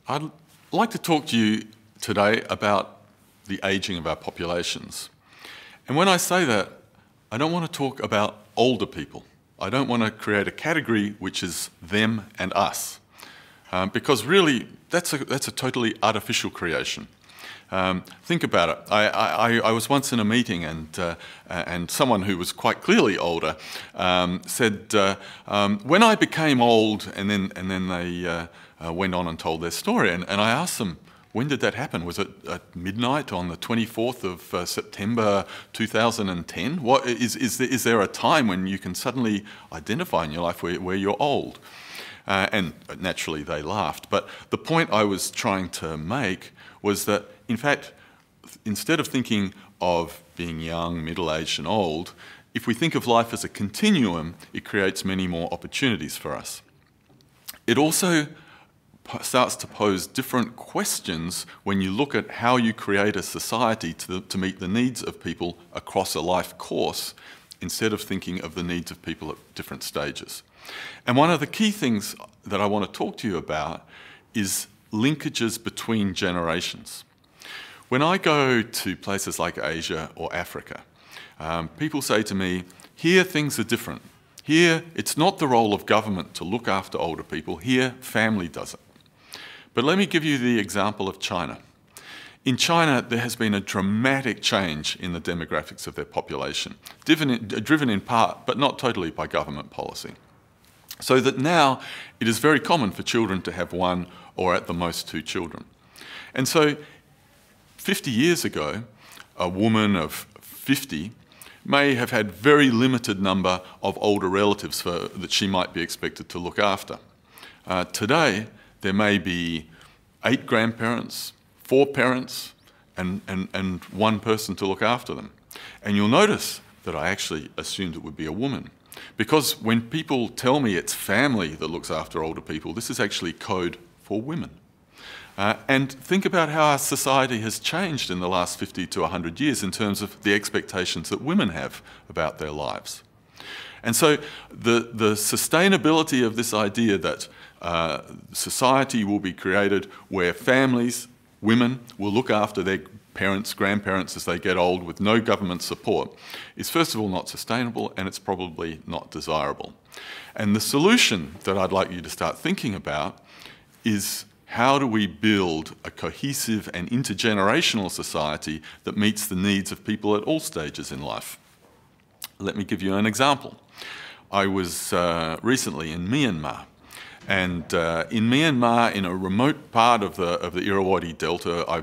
I'd like to talk to you today about the ageing of our populations. And when I say that, I don't want to talk about older people. I don't want to create a category which is them and us, because really that's a totally artificial creation. Think about it. I was once in a meeting and someone who was quite clearly older said, when I became old, and then they went on and told their story, and I asked them, when did that happen? Was it at midnight on the 24th of September 2010? Is there a time when you can suddenly identify in your life where you're old? And naturally they laughed. But the point I was trying to make was that, in fact, instead of thinking of being young, middle-aged and old, if we think of life as a continuum, it creates many more opportunities for us. It also starts to pose different questions when you look at how you create a society to meet the needs of people across a life course, instead of thinking of the needs of people at different stages. And one of the key things that I want to talk to you about is linkages between generations. When I go to places like Asia or Africa, people say to me, here things are different. Here it's not the role of government to look after older people, here family does it. But let me give you the example of China. In China, there has been a dramatic change in the demographics of their population, driven in part, but not totally, by government policy. So that now it is very common for children to have one or at the most two children. And so 50 years ago, a woman of 50 may have had very limited number of older relatives that she might be expected to look after. Today, there may be 8 grandparents, 4 parents, and one person to look after them. And you'll notice that I actually assumed it would be a woman. Because when people tell me it's family that looks after older people, this is actually code for women. And think about how our society has changed in the last 50 to 100 years in terms of the expectations that women have about their lives. And so the sustainability of this idea that society will be created where families, women, will look after their parents, grandparents as they get old with no government support is first of all not sustainable, and it's probably not desirable. And the solution that I'd like you to start thinking about is, how do we build a cohesive and intergenerational society that meets the needs of people at all stages in life? Let me give you an example. I was recently in Myanmar. And in Myanmar, in a remote part of the Irrawaddy Delta, I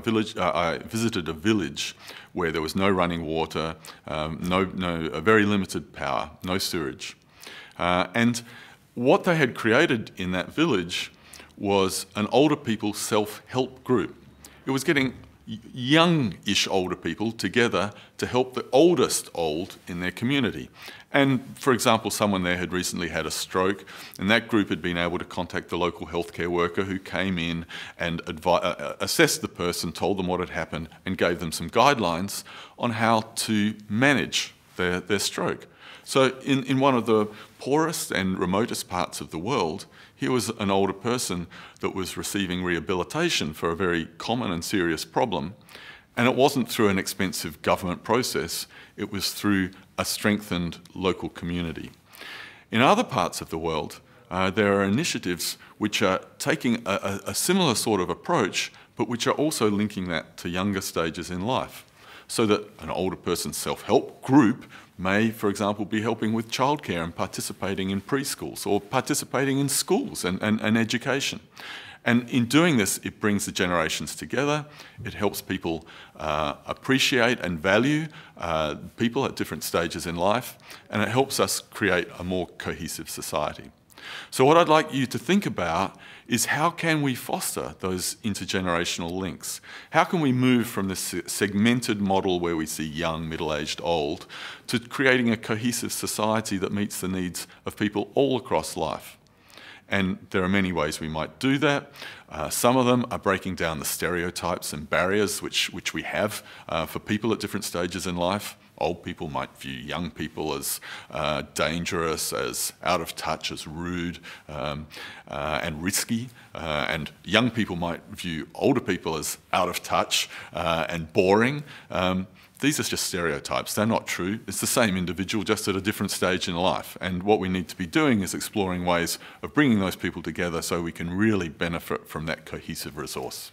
visited a village where there was no running water, a very limited power, no sewage. And what they had created in that village was an older people self-help group. It was getting young-ish older people together to help the oldest old in their community. And, for example, someone there had recently had a stroke, and that group had been able to contact the local healthcare worker who came in and assessed the person, told them what had happened, and gave them some guidelines on how to manage their stroke. So in one of the poorest and remotest parts of the world, here was an older person that was receiving rehabilitation for a very common and serious problem. And it wasn't through an expensive government process, it was through a strengthened local community. In other parts of the world, there are initiatives which are taking a similar sort of approach, but which are also linking that to younger stages in life. So that an older person's self-help group may, for example, be helping with childcare and participating in preschools or participating in schools and education. And in doing this, it brings the generations together, it helps people appreciate and value people at different stages in life, and it helps us create a more cohesive society. So what I'd like you to think about is, how can we foster those intergenerational links? How can we move from this segmented model where we see young, middle-aged, old, to creating a cohesive society that meets the needs of people all across life? And there are many ways we might do that. Some of them are breaking down the stereotypes and barriers which we have for people at different stages in life. old people might view young people as dangerous, as out of touch, as rude and risky. And young people might view older people as out of touch and boring. These are just stereotypes. They're not true. It's the same individual, just at a different stage in life. And what we need to be doing is exploring ways of bringing those people together so we can really benefit from that cohesive resource.